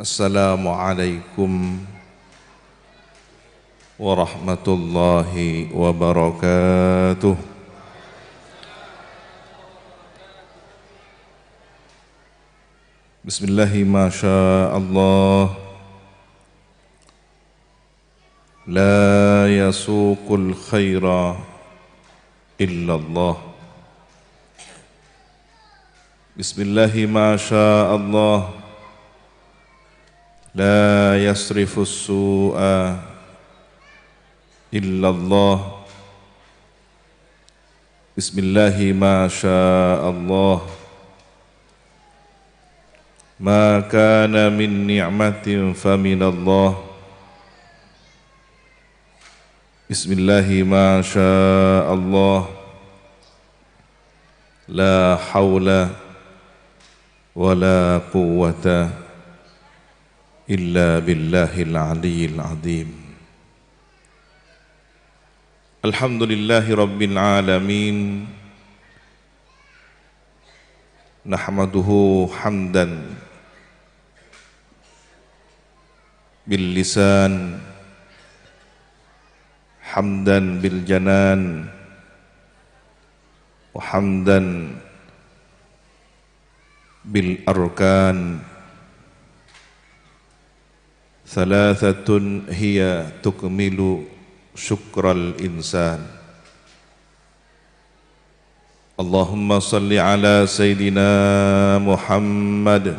Assalamualaikum warahmatullahi wabarakatuh. Bismillahi ma syaa Allah. La yasuqul khaira illallah. Bismillahi ma syaa Allah. La yasrifus su'a illallah. Bismillahi ma syaa Allah. Ma kana min ni'matin faminallah. Bismillahi ma syaa Allah. La hawla wa la quwwata illa billahil aliyyil azim. Alhamdulillahi rabbil alamin. Nahmaduhu hamdan bil lisan, hamdan bil janan, wa hamdan bil arkan. Thalathatun hiya tukmilu syukral insan. Allahumma salli ala Sayyidina Muhammad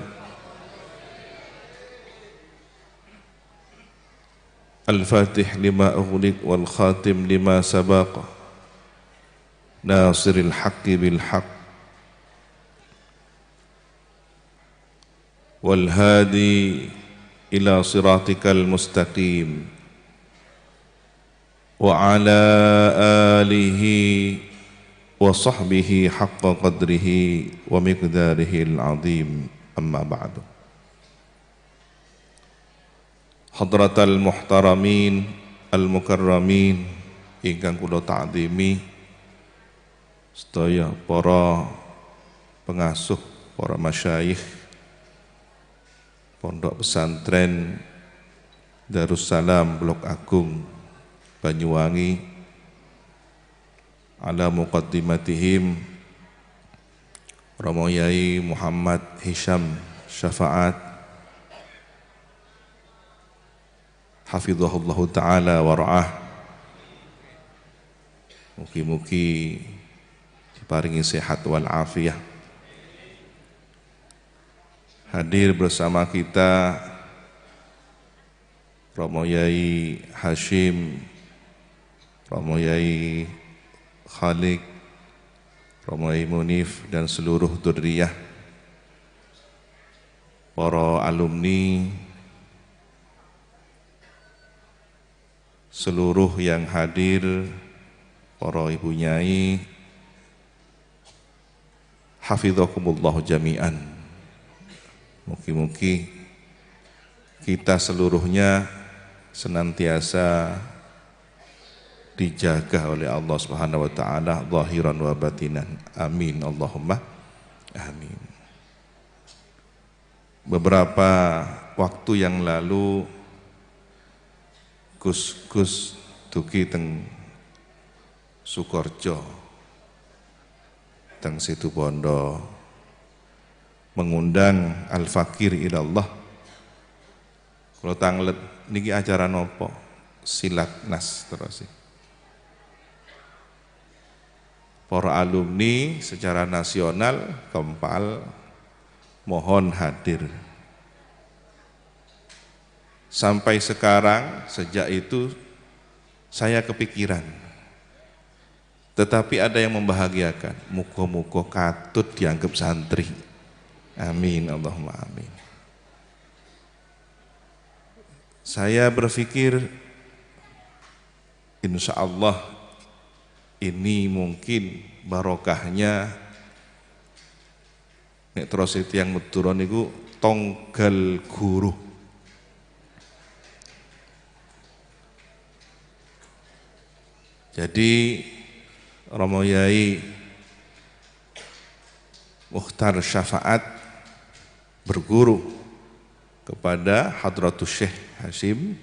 Al-Fatih lima ughliq wal khatim lima sabaq Nasiril haqqi bil haqq wal hadi ila siratikal mustaqim wa ala alihi wa sahbihi haqqa qadrihi wa miqdarihi al-azim. Amma ba'du. Hadratal muhtaramin al-mukarramin ingkang kula ta'zimi, sedaya para pengasuh, para masyayikh Pondok Pesantren Darussalam Blok Agung Banyuwangi, ala muqaddimatihim Romo Yai Muhammad Hisham Syafaat hafizahullah ta'ala wa ra'ah. Mugi-mugi diparingi sehat wal afiyah. Hadir bersama kita Romo Yai Hashim, Romo Yai Khalik, Romo Yai Munif dan seluruh dzurriyyah, para alumni, seluruh yang hadir, para ibu nyai, hafizakumullah jami'an. Mugi-mugi kita seluruhnya senantiasa dijaga oleh Allah Subhanahu wa taala zahiran wa batinan. Amin Allahumma amin. Beberapa waktu yang lalu Gus dugi teng Sukorejo, teng Situbondo, mengundang al-fakir ilallah. Kalau tanglet niki acara nopo? Silat nas terus. Para alumni secara nasional kempal mohon hadir. Sampai sekarang, sejak itu saya kepikiran, tetapi ada yang membahagiakan. Muga-muga katut dianggap santri. Amin Allahumma amin. Saya berpikir insya Allah ini mungkin barokahnya nek terus itu yang meturon itu tonggal guru. Jadi Romo Yai Mukhtar Syafaat berguru kepada Hadratus Syekh Hasyim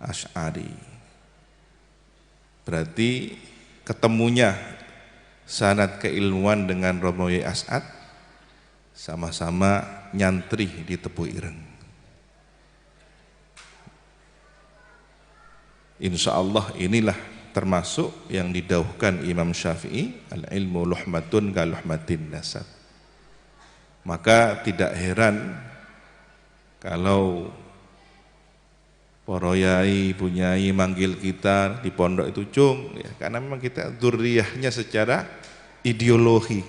Asy'ari. Berarti ketemunya sanad keilmuan dengan Romo Yai As'ad sama-sama nyantri di Tepu Ireng. Insya Allah inilah termasuk yang didauhkan Imam Syafi'i, al-ilmu luhmatun ka luhmatin nasab. Maka tidak heran kalau para yai, bunyai manggil kita di pondok itu cung, ya, karena memang kita dzurriyahnya secara ideologi.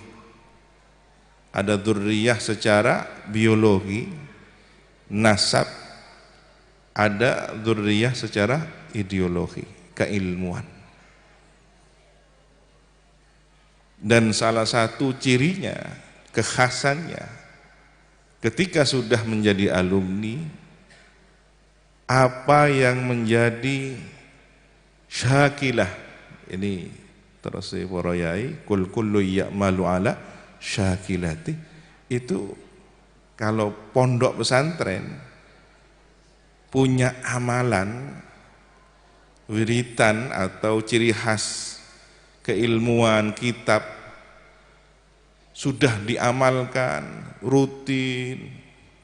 Ada dzurriyah secara biologi, nasab, ada dzurriyah secara ideologi, keilmuan. Dan salah satu cirinya, kekhasannya, ketika sudah menjadi alumni, apa yang menjadi syakilah, ini terus para yai, kul kullu ya'malu ala syakilati, itu kalau pondok pesantren punya amalan wiritan atau ciri khas keilmuan kitab sudah diamalkan rutin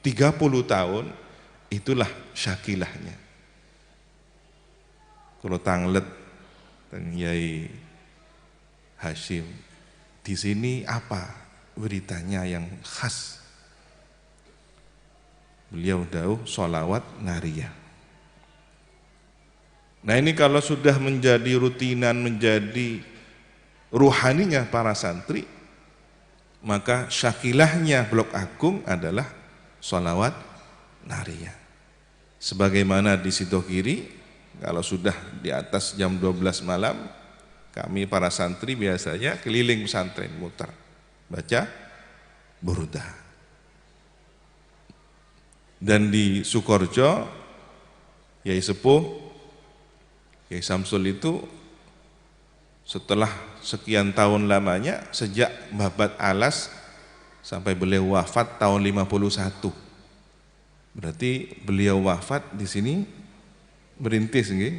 30 tahun, itulah syakilahnya. Kalau tanglet Yai Hasyim, di sini apa wiritanya yang khas? Beliau dawuh sholawat nariyah. Nah ini kalau sudah menjadi rutinan, menjadi ruhaninya para santri, maka syakilahnya Blok Agung adalah sholawat nariyah. Sebagaimana di Sidogiri, kalau sudah di atas jam 12 malam, kami para santri biasanya keliling pesantren muter, baca burdah. Dan di Sukorjo, Yai Sepuh, Yai Samsul itu setelah sekian tahun lamanya, sejak Babat Alas sampai beliau wafat tahun 51. Berarti beliau wafat di sini berintis nggih.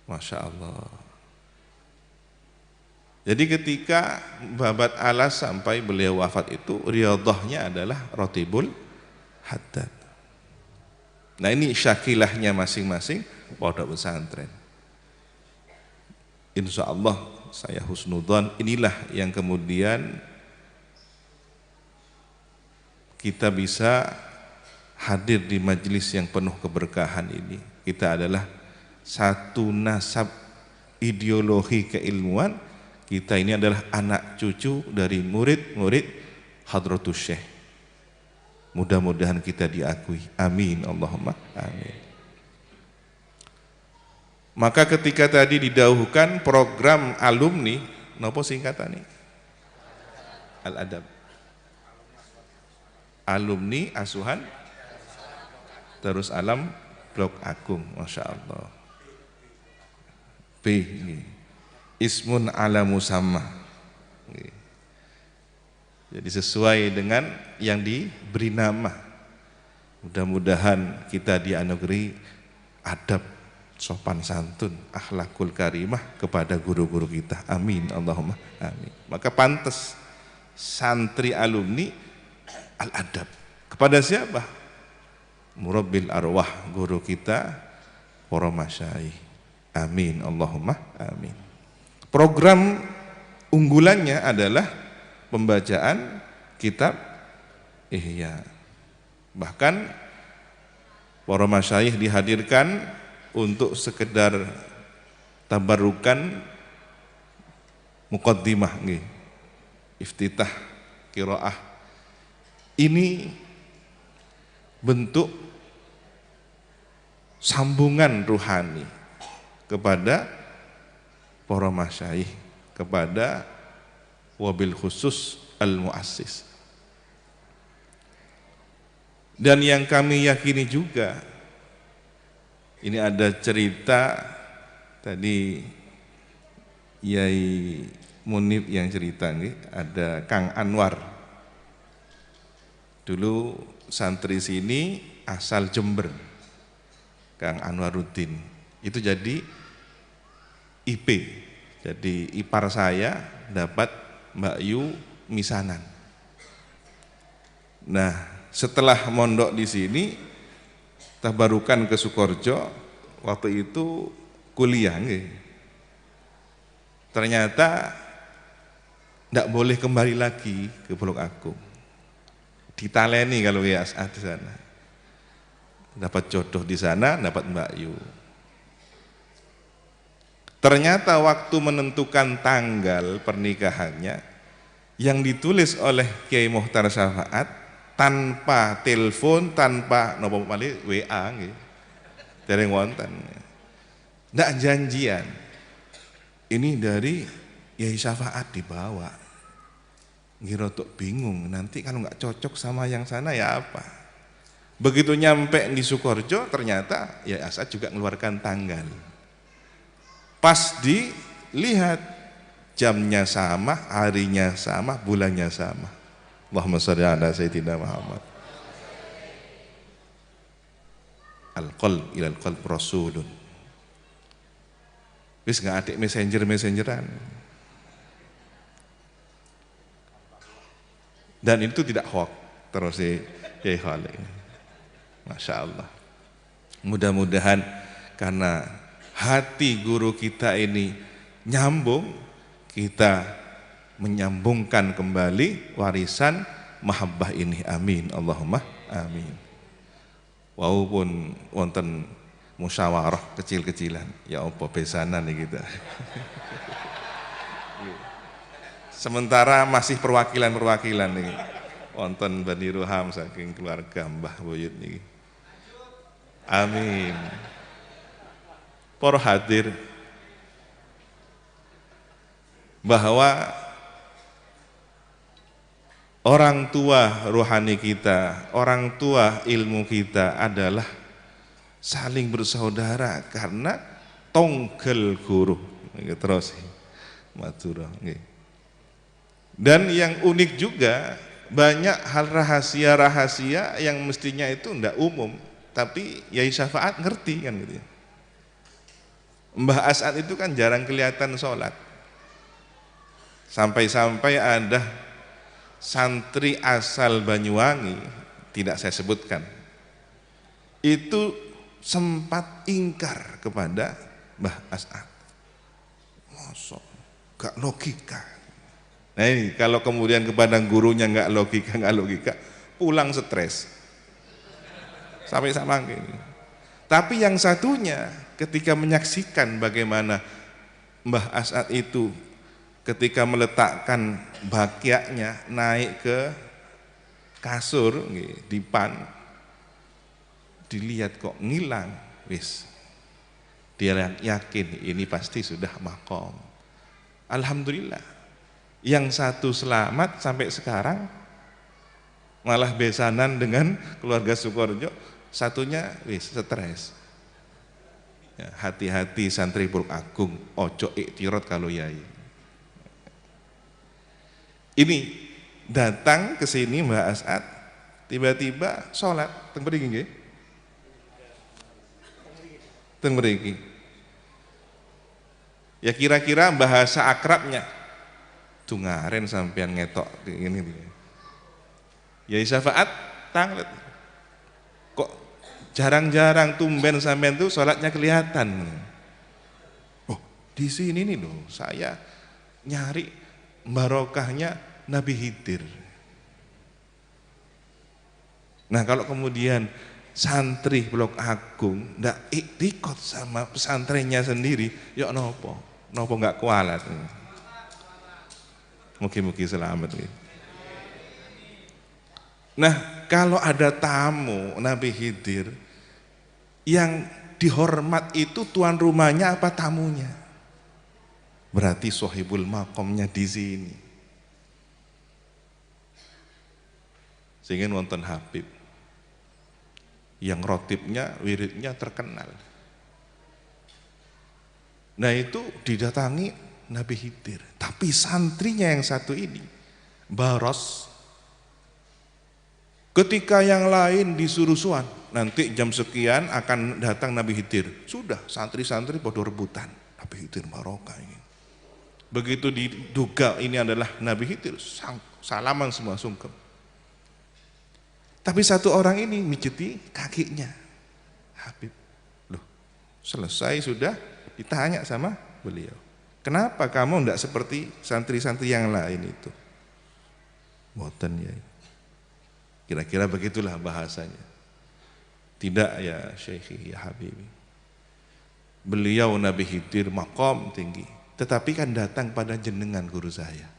Masya Allah. Jadi ketika Babat Alas sampai beliau wafat itu, riyadhahnya adalah Rotibul Haddad. Nah ini syakilahnya masing-masing pondok pesantren. Insya Allah saya husnudzon, inilah yang kemudian kita bisa hadir di majelis yang penuh keberkahan ini. Kita adalah satu nasab ideologi keilmuan. Kita ini adalah anak cucu dari murid-murid Hadratus Syekh. Mudah-mudahan kita diakui. Amin, Allahumma amin. Maka ketika tadi didauhkan program alumni, napa singkatannya? Al-Adab. Alumni asuhan Darus Alam Blok Agung, Masya Allah. B, ismun ala musamma. Jadi sesuai dengan yang diberi nama. Mudah-mudahan kita dianugerahi adab, sopan santun, akhlakul karimah kepada guru-guru kita. Amin, Allahumma amin. Maka pantas santri alumni al-adab. Kepada siapa? Murabbil arwah, guru kita, para masyayikh. Amin, Allahumma amin. Program unggulannya adalah pembacaan kitab Ihya. Bahkan para masyayikh dihadirkan untuk sekedar tabarukan muqaddimah nggih. Iftitah qiraah. Ini bentuk sambungan ruhani kepada para masyayikh, kepada wabil khusus al-muassis. Dan yang kami yakini juga, ini ada cerita tadi Yai Munib yang cerita nih, ada Kang Anwar. Dulu santri sini asal Jember, Kang Anwaruddin, itu jadi IP, jadi ipar saya dapat Mbak Yu misanan. Nah, setelah mondok di sini, tabarukan ke Sukoharjo, waktu itu kuliah, nggih. Ternyata tidak boleh kembali lagi ke Pondok Agung. Ditaleni kalau ya di sana. Dapat jodoh di sana, dapat Mbak Yu. Ternyata waktu menentukan tanggal pernikahannya, yang ditulis oleh Kiai Muhtar Syafaat tanpa telepon, tanpa nopo malih WA nggih. Dereng wonten. Ndak janjian. Ini dari Kiai Syafaat dibawa. Ngirotok bingung, nanti kalau nggak cocok sama yang sana ya apa? Begitu nyampe di Sukoharjo, ternyata ya As'ad juga mengeluarkan tanggal. Pas dilihat, jamnya sama, harinya sama, bulannya sama. Allahumma sholli ala sayyidina Muhammad. Al-qalb ilal qalb rasulun. Wis nggak adik messengeran. Dan itu tidak hoax terus ya Khalid. Masya Allah. Mudah-mudahan karena hati guru kita ini nyambung, kita menyambungkan kembali warisan mahabbah ini. Amin. Allahumma amin. Walaupun wonten musyawarah kecil-kecilan, ya apa besanan nih kita. Sementara masih perwakilan nih. Wonten Bani Ruham saking keluarga Mbah Buyut nih. Amin. Para hadir, bahwa orang tua rohani kita, orang tua ilmu kita adalah saling bersaudara karena tonggel guru. Terus Madura. Dan yang unik juga, banyak hal rahasia-rahasia yang mestinya itu tidak umum, tapi Yai Syafaat ngerti kan gitu ya. Mbah As'ad itu kan jarang kelihatan sholat, sampai-sampai ada santri asal Banyuwangi, tidak saya sebutkan, itu sempat ingkar kepada Mbah As'ad. Masa gak logika. Nah ini kalau kemudian kepada gurunya nggak logika, pulang stres sampai sama gini. Tapi yang satunya ketika menyaksikan bagaimana Mbah As'ad itu ketika meletakkan bakiaknya naik ke kasur dipan, dilihat kok ngilang, wis dia yakin ini pasti sudah makom. Alhamdulillah. Yang satu selamat sampai sekarang, malah besanan dengan keluarga Sukoharjo, satunya wis stres. Ya, hati-hati santri Pondok Agung, ojo iktirot kalau yai. Ini datang ke sini Mbak As'ad, tiba-tiba sholat teng mriki nggih. Teng mriki. Ya kira-kira bahasa akrabnya tungaren sampean ngetok ini. Yai Syafaat tanglet. Kok jarang-jarang tumben sampean tuh sholatnya kelihatan. Oh, di sini nih loh, saya nyari barokahnya Nabi Khidir. Nah, kalau kemudian santri Pondok Agung ndak iktikot sama pesantrennya sendiri, ya nopo nggak kualat. Mugi-mugi selamat. Nah, kalau ada tamu Nabi Khidir, yang dihormat itu tuan rumahnya apa tamunya? Berarti sohibul makomnya di sini. Sehingga nonton Habib, yang rotibnya, wiridnya terkenal. Nah itu didatangi Nabi Khidir, tapi santrinya yang satu ini Baros Ketika yang lain disuruh sowan, nanti jam sekian akan datang Nabi Khidir. Sudah, santri-santri pada rebutan. Nabi Khidir barokah ini. Begitu diduga ini adalah Nabi Khidir, salaman semua sungkem. Tapi satu orang ini mijiti kakinya. Habib, loh, selesai sudah ditanya sama beliau. Kenapa kamu tidak seperti santri-santri yang lain itu? Boten ya. Kira-kira begitulah bahasanya. Tidak ya Syekhi, ya Habibi. Beliau Nabi Khidir maqam tinggi, tetapi kan datang pada jenengan guru saya.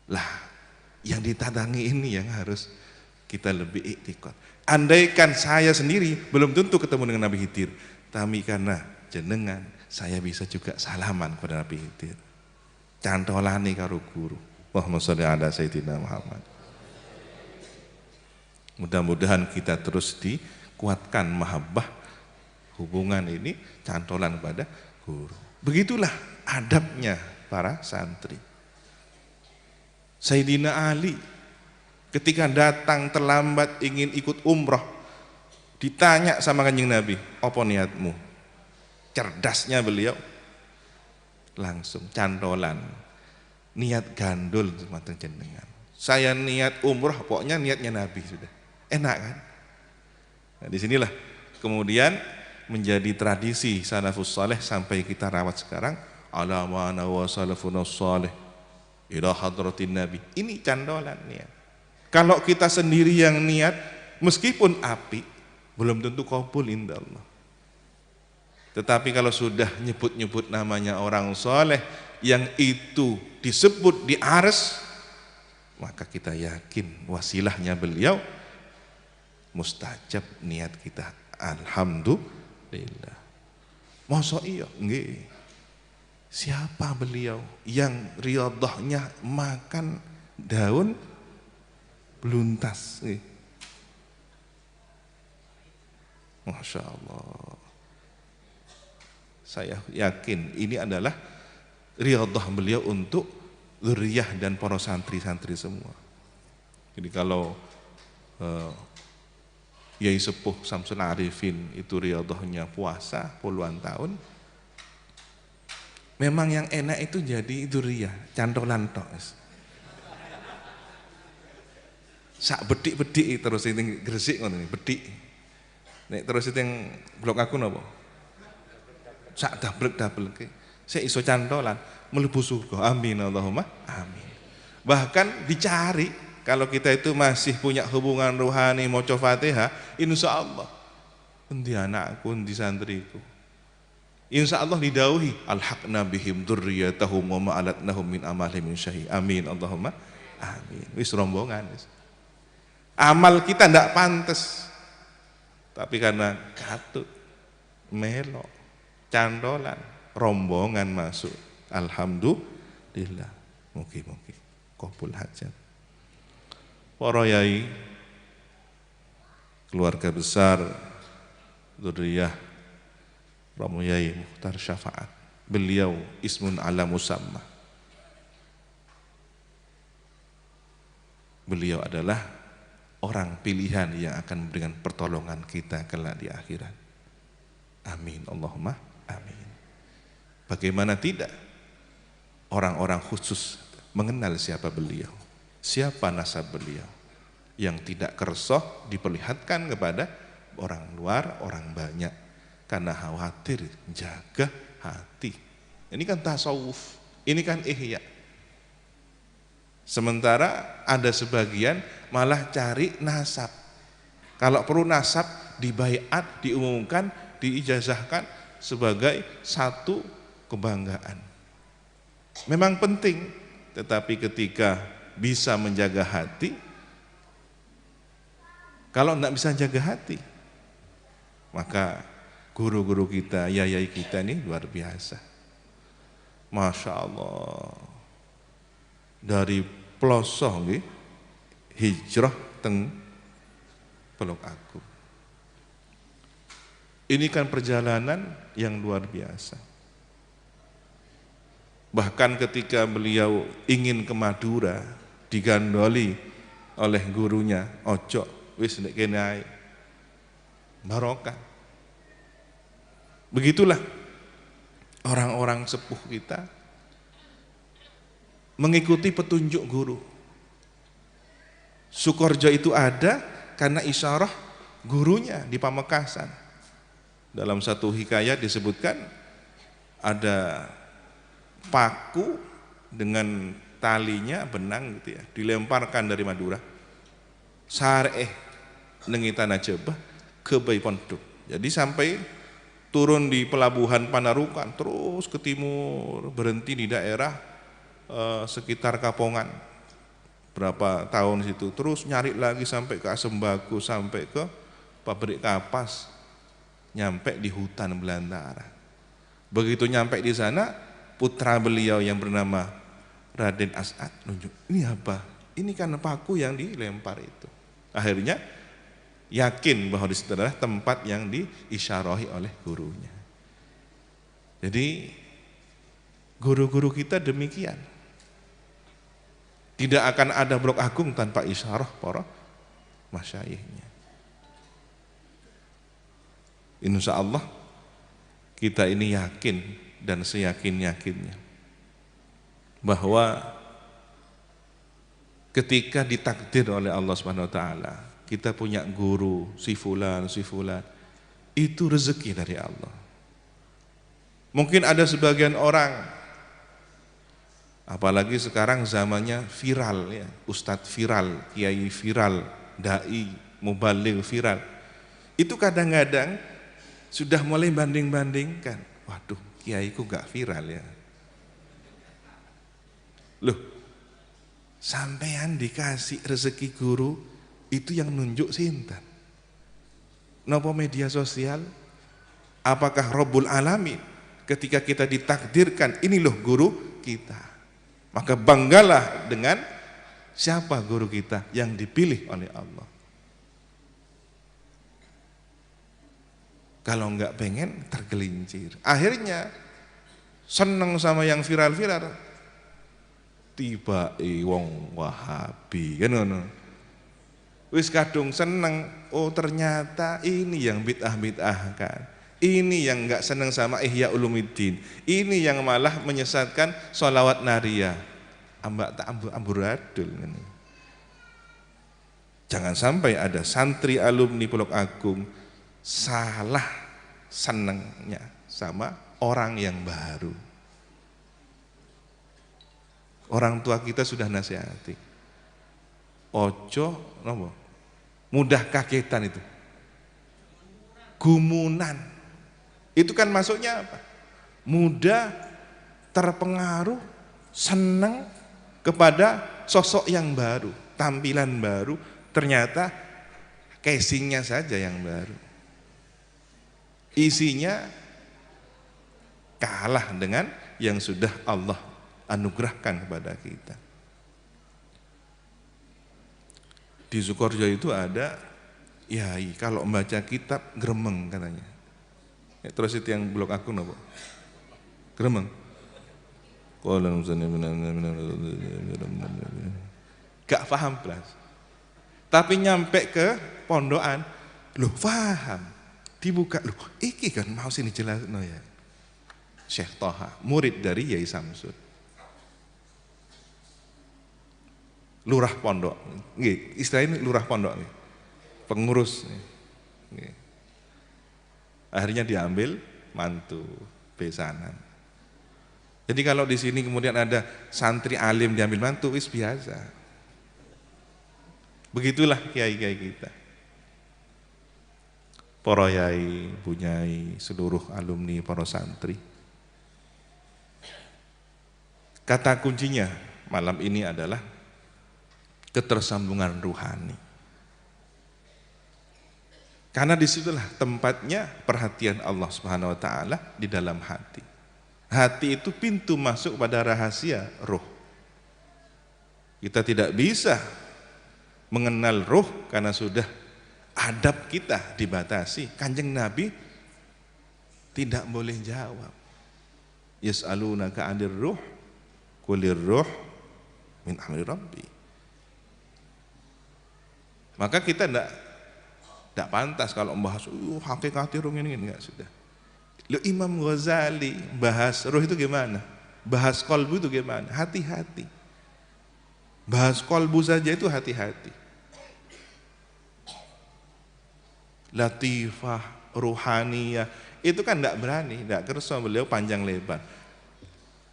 Lah, yang ditatangi ini yang harus kita lebih iktikad. Andaikan saya sendiri belum tentu ketemu dengan Nabi Khidir, tapi karena jenengan saya bisa juga salaman kepada Nabi Khidir. Cantolani karo guru. Allahumma sholli ala sayyidina Muhammad. Mudah-mudahan kita terus dikuatkan mahabbah hubungan ini, cantolan pada guru. Begitulah adabnya para santri. Sayyidina Ali ketika datang terlambat ingin ikut umroh, ditanya sama Kanjeng Nabi, apa niatmu? Cerdasnya beliau langsung cantolan, niat gandul mateng jenengan. Saya niat umroh, pokoknya niatnya Nabi sudah. Enak kan? Nah, disinilah kemudian menjadi tradisi salafus saleh sampai kita rawat sekarang. Ala ma'ana wa salafuna salih ila hadratin Nabi. Ini candolan niat. Kalau kita sendiri yang niat, meskipun api, belum tentu qabul inda Allah. Tetapi kalau sudah nyebut-nyebut namanya orang soleh, yang itu disebut di arsy, maka kita yakin wasilahnya beliau mustajab niat kita. Alhamdulillah. Masa iya? Nggih. Siapa beliau yang riyadhahnya makan daun beluntas? Masya Allah. Saya yakin ini adalah riyadhah beliau untuk dzurriyyah dan para santri-santri semua. Jadi kalau Yai Sepuh Samsul Arifin itu riyadhahnya puasa puluhan tahun, memang yang enak itu jadi dzurriyyah, cantolan tok. Sak bedik-bedik terus ini Gresik ngono iki, bedik. Nek terus itu yang blok aku napa? Sak dablek-dablek. Saya iso cantolan mlebu surga. Amin Allahumma amin. Bahkan dicari kalau kita itu masih punya hubungan rohani maca Fatihah, insyaallah endi anakku, endi santriku. Insyaallah didhawuhi alhaqna bihim dzurriyyatahum wa ma alatnahum min amalihim min syai'. Amin Allahumma amin. Wis rombongan wis. Amal kita ndak pantes. Tapi karena katut melok candolan rombongan masuk. Alhamdulillah. Mugi-mugi qabul hajat. Para yai, keluarga besar dzurriyyah Romo Yai Mukhtar Syafaat, beliau ismun ala musamma. Beliau adalah orang pilihan yang akan memberikan pertolongan kita kelak di akhirat. Amin Allahumma amin. Bagaimana tidak orang-orang khusus mengenal siapa beliau, siapa nasab beliau, yang tidak kersoh diperlihatkan kepada orang luar, orang banyak, karena khawatir jaga hati. Ini kan tasawuf, ini kan ihya. Sementara ada sebagian malah cari nasab. Kalau perlu nasab dibaiat, diumumkan, diijazahkan sebagai satu kebanggaan. Memang penting, tetapi ketika bisa menjaga hati, kalau tidak bisa jaga hati, maka guru-guru kita, yai kita ini luar biasa. Masya Allah, dari pelosok hijrah teng Pelok Agung. Ini kan perjalanan yang luar biasa. Bahkan ketika beliau ingin ke Madura, digandoli oleh gurunya, ojo wis nek kene ae. Barokah. Begitulah orang-orang sepuh kita mengikuti petunjuk guru. Sukorjo itu ada karena isyarah gurunya di Pamekasan. Dalam satu hikayat disebutkan ada paku dengan talinya benang gitu ya, dilemparkan dari Madura. Sareh nengi tanah Jebah ke Bayi Pondok. Jadi sampai turun di pelabuhan Panarukan terus ke timur, berhenti di daerah sekitar Kapongan. Berapa tahun situ, terus nyari lagi sampai ke Asembago, sampai ke pabrik kapas, nyampe di hutan belantara. Begitu nyampe di sana, putra beliau yang bernama Raden As'ad nunjuk, ini apa? Ini kan paku yang dilempar itu. Akhirnya yakin bahwa di situ adalah tempat yang diisyarahi oleh gurunya. Jadi guru-guru kita demikian. Tidak akan ada Blok Agung tanpa isyarah para masyayikhnya. Insya Allah kita ini yakin dan seyakin-yakinnya bahwa ketika ditakdir oleh Allah Subhanahu wa taala, kita punya guru si fulan, itu rezeki dari Allah. Mungkin ada sebagian orang, apalagi sekarang zamannya viral ya, ustadz viral, kiai viral, dai, mubaligh viral. Itu kadang-kadang sudah mulai banding-bandingkan. Waduh, kiaiku gak viral ya. Loh, sampean dikasih rezeki guru itu yang nunjuk sinten? Napa media sosial? Apakah Rabbul Alamin? Ketika kita ditakdirkan ini loh guru kita, maka banggalah dengan siapa guru kita yang dipilih oleh Allah. Kalau enggak pengen tergelincir, akhirnya seneng sama yang viral-viral. Tiba wong Wahabi kan ngono. Wis kadung seneng, oh ternyata ini yang bid'ah-bid'ahkan. Ini yang enggak seneng sama Ihya Ulumuddin. Ini yang malah menyesatkan sholawat nariyah. Ambak tak amburadul. Jangan sampai ada santri alumni Blok Agung salah senengnya sama orang yang baru. Orang tua kita sudah nasihati. Ojo nopo? Mudah kagetan itu. Gumunan. Itu kan masuknya apa? Mudah terpengaruh, senang kepada sosok yang baru, tampilan baru, ternyata casingnya saja yang baru. Isinya kalah dengan yang sudah Allah anugerahkan kepada kita. Di Sukorjo itu ada yai, kalau membaca kitab gremeng katanya. Ya, terus itu yang Blok Agung apa? Gremeng. Gak paham belas. Tapi nyampe ke pondokan, loh paham. Dibuka, loh iki kan mau sini jelas no ya. Syekh Toha, murid dari Yai Samsud. Lurah pondok, nggih, istilahnya lurah pondok nih. Pengurus nih. Akhirnya diambil mantu besanan. Jadi kalau di sini kemudian ada santri alim diambil mantu, wis biasa. Begitulah kiai-kiai kita. Para yai, bunyai, seluruh alumni, para santri. Kata kuncinya malam ini adalah ketersambungan ruhani. Karena disitulah tempatnya perhatian Allah Subhanahu wa taala di dalam hati. Hati itu pintu masuk pada rahasia ruh. Kita tidak bisa mengenal ruh karena sudah adab kita dibatasi. Kanjeng Nabi tidak boleh jawab. Yas'alunaka 'anir ruh, qulir ruh min amri rabbi. Maka kita tidak pantas kalau membahas hakikat ruh ini enggak, sudah. Lo Imam Ghazali bahas ruh itu gimana? Bahas kolbu itu gimana? Hati-hati. Bahas kolbu saja itu hati-hati. Latifah, ruhaniyah, itu kan tidak berani, tidak kersa beliau panjang lebar.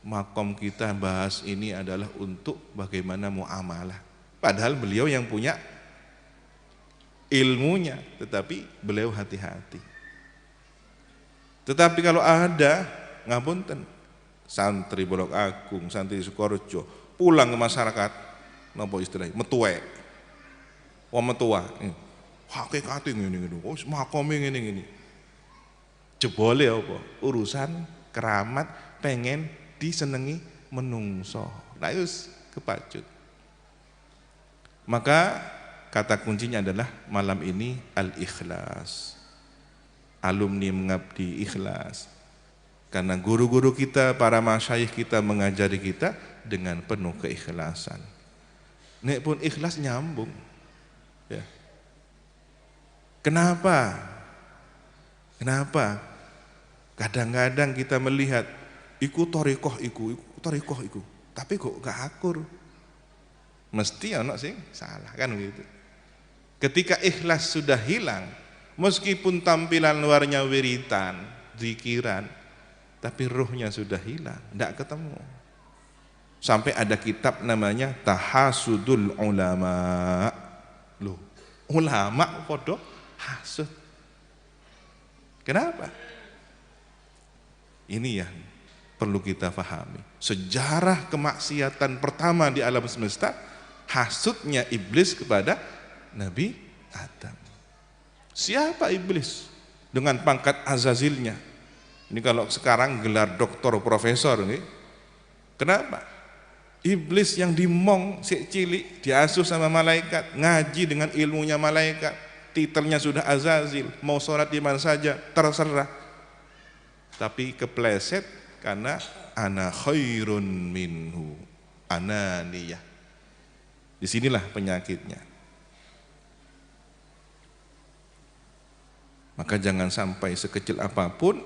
Makom kita bahas ini adalah untuk bagaimana muamalah. Padahal beliau yang punya ilmunya, tetapi beliau hati-hati. Tetapi kalau ada, ngapunten, santri Bolok Agung, santri Sukorejo, pulang ke masyarakat, napa istilahnya, metuwe, metua, hakikat ini, makom ini, jebole apa? Urusan keramat pengen disenengi menungso, nah itu kepacut. Maka kata kuncinya adalah malam ini al-ikhlas. Alumni mengabdi ikhlas. Karena guru-guru kita, para masyayikh kita mengajari kita dengan penuh keikhlasan. Nek pun ikhlas nyambung. Ya. Kenapa? Kadang-kadang kita melihat iku torikoh iku, tapi kok gak akur. Mesti ono sing salah kan gitu. Ketika ikhlas sudah hilang, meskipun tampilan luarnya wiritan, zikiran, tapi ruhnya sudah hilang, tidak ketemu. Sampai ada kitab namanya Tahasudul Ulama. Loh, ulama podo hasud. Kenapa? Ini yang perlu kita pahami. Sejarah kemaksiatan pertama di alam semesta, hasudnya iblis kepada Nabi Adam. Siapa iblis? Dengan pangkat azazilnya. Ini kalau sekarang gelar doktor profesor nih. Kenapa? Iblis yang dimong si cilik, diasuh sama malaikat, ngaji dengan ilmunya malaikat, titelnya sudah azazil, mau sholat di mana saja terserah. Tapi kepleset karena ana khairun minhu, ananiyah. Disinilah penyakitnya. Maka jangan sampai sekecil apapun,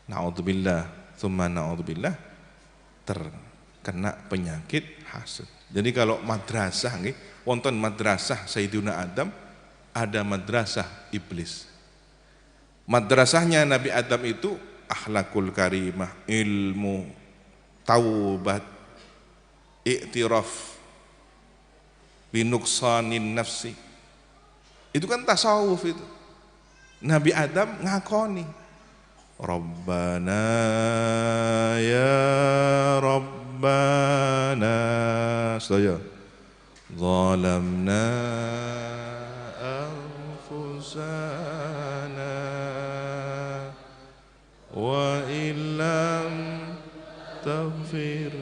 na'udzubillah, tsumma na'udzubillah, terkena penyakit hasud. Jadi kalau madrasah nggih, wonten madrasah Sayyidina Adam, ada madrasah iblis. Madrasahnya Nabi Adam itu akhlakul karimah, ilmu, taubat, i'tiraf binuksanin nafsi. Itu kan tasawuf itu. Nabi Adam ngakoni Rabbana ya Rabbana sedaya zalamna anfusana wa illam taghfir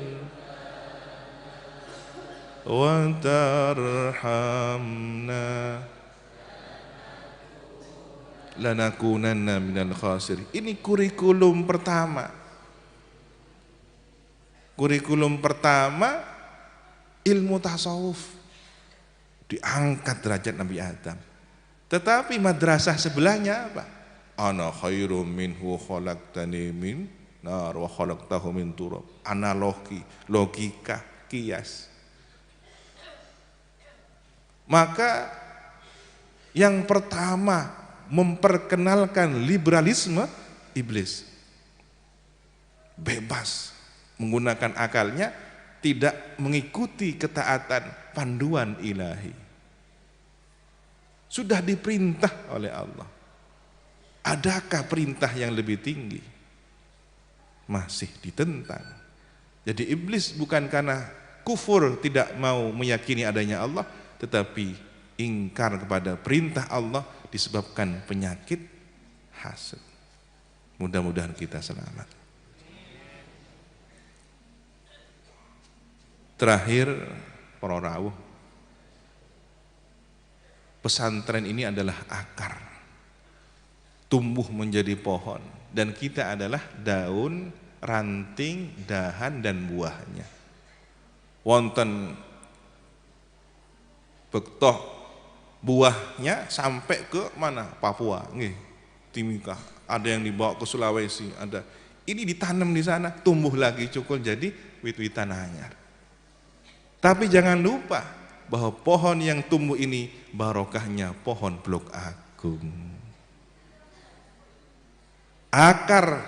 wa tarhamna lanakunanna minal khasirin. Ini kurikulum pertama. Kurikulum pertama ilmu tasawuf, diangkat derajat Nabi Adam. Tetapi madrasah sebelahnya apa? Ana khairum minhu khalaqtani min nar wa khalaqtahu min turab. Analogi, logika, kias. Maka yang pertama memperkenalkan liberalisme iblis, bebas menggunakan akalnya, tidak mengikuti ketaatan panduan ilahi. Sudah diperintah oleh Allah. Adakah perintah yang lebih tinggi? Masih ditentang. Jadi iblis bukan karena kufur tidak mau meyakini adanya Allah, tetapi ingkar kepada perintah Allah disebabkan penyakit hasad. Mudah-mudahan kita selamat. Terakhir, para rawuh, pesantren ini adalah akar, tumbuh menjadi pohon, dan kita adalah daun, ranting, dahan, dan buahnya. Wonten bektoh buahnya sampai ke mana? Papua, nggih. Timika, ada yang dibawa ke Sulawesi, ada. Ini ditanam di sana, tumbuh lagi cukul jadi wit-witan anyar. Tapi jangan lupa bahwa pohon yang tumbuh ini barokahnya pohon Blok Agung. Akar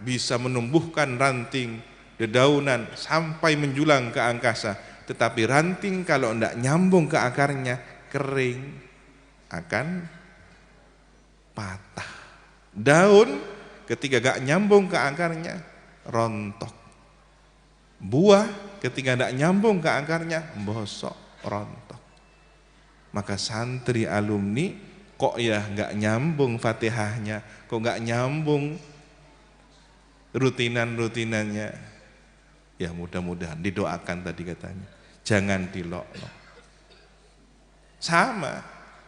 bisa menumbuhkan ranting, dedaunan sampai menjulang ke angkasa. Tetapi ranting kalau tidak nyambung ke akarnya, kering, akan patah. Daun ketika gak nyambung ke akarnya, rontok. Buah ketika gak nyambung ke akarnya, bosok, rontok. Maka santri alumni kok ya gak nyambung Fatihahnya, kok gak nyambung rutinan-rutinannya, ya mudah-mudahan didoakan tadi katanya, jangan dilok-lok. Sama,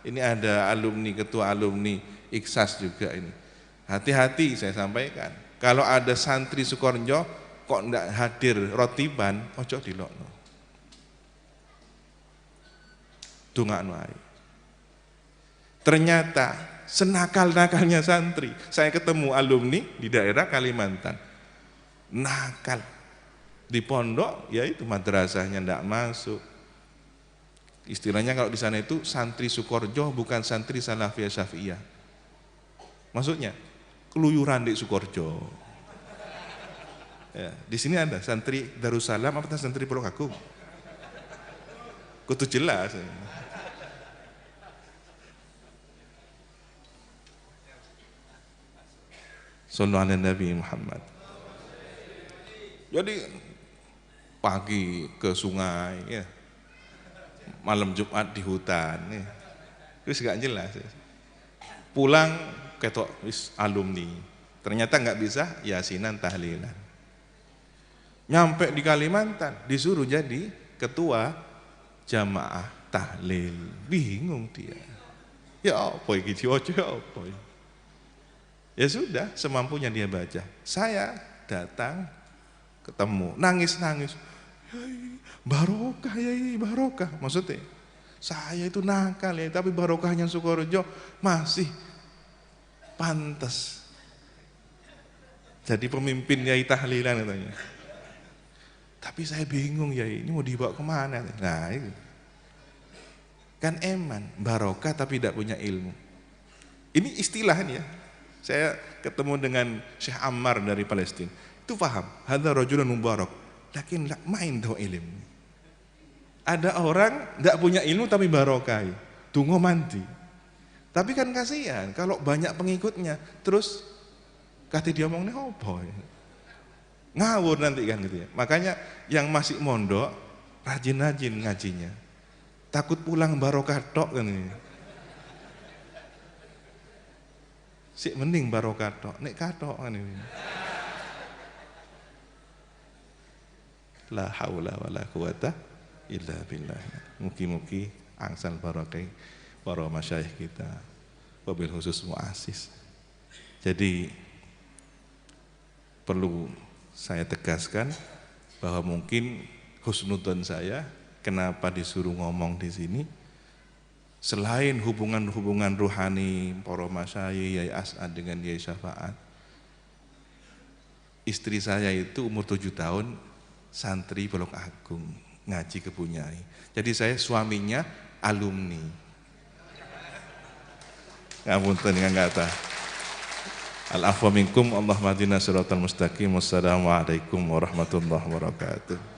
ini ada alumni, ketua alumni Iksas juga ini. Hati-hati saya sampaikan, kalau ada santri Sukorejo kok ndak hadir rotiban, ojo dilokno. Dungakno ae. Ternyata senakal-nakalnya santri, saya ketemu alumni di daerah Kalimantan, nakal di pondok, yaitu madrasahnya ndak masuk. Istilahnya kalau di sana itu santri Sukorejo bukan santri Salafiyah Syafi'iyah. Maksudnya keluyuran di Sukorejo. Ya, di sini ada santri Darussalam apa santri Blok Agung. Kudu jelas. Sallallahu alaihi Nabi Muhammad. Jadi pagi ke sungai, ya. Malam Jumat di hutan, ya. Terus gak jelas. Ya. Pulang ketok alumni, ternyata nggak bisa yasinan tahlilan. Nyampe di Kalimantan disuruh jadi ketua jamaah tahlil, bingung dia. Ya apa gitu, apa? Ya sudah, semampunya dia baca. Saya datang, ketemu, nangis-nangis. Barokah ya, barokah. Maksudnya, saya itu nakal ya, tapi barokahnya Sukorejo masih pantas jadi pemimpin Yai tahlilan katanya. Tapi saya bingung Yai, ini mau dibawa kemana? Nah itu kan eman, barokah tapi tidak punya ilmu. Ini istilahnya. Saya ketemu dengan Syekh Ammar dari Palestina, itu paham, hadza rajulun mubarak, lakin la main tahu ilmu. Ada orang tidak punya ilmu tapi barokai, tunggu mandi. Tapi kan kasihan kalau banyak pengikutnya, terus kata dia ngomongnya apa ya? Ngawur nanti kan gitu ya. Makanya yang masih mondok rajin-rajin ngajinya. Takut pulang barokah tok kan ini. Sik mending barokah tok, nek katok kan ini. La haula wala quwata illa billah. Mugi-mugi angsal barokai para masyayikh kita, wabil khusus muassis. Jadi perlu saya tegaskan bahwa mungkin husnudzon saya kenapa disuruh ngomong di sini, selain hubungan-hubungan ruhani para masyayikh Yai As'ad dengan Yai Syafaat, istri saya itu umur 7 tahun santri Blok Agung ngaji ke Bunyai. Jadi saya suaminya alumni. Ngapunten dengan kata al-afwa minkum, Allah madina siratal mustaqim. Wassalamualaikum warahmatullahi wabarakatuh.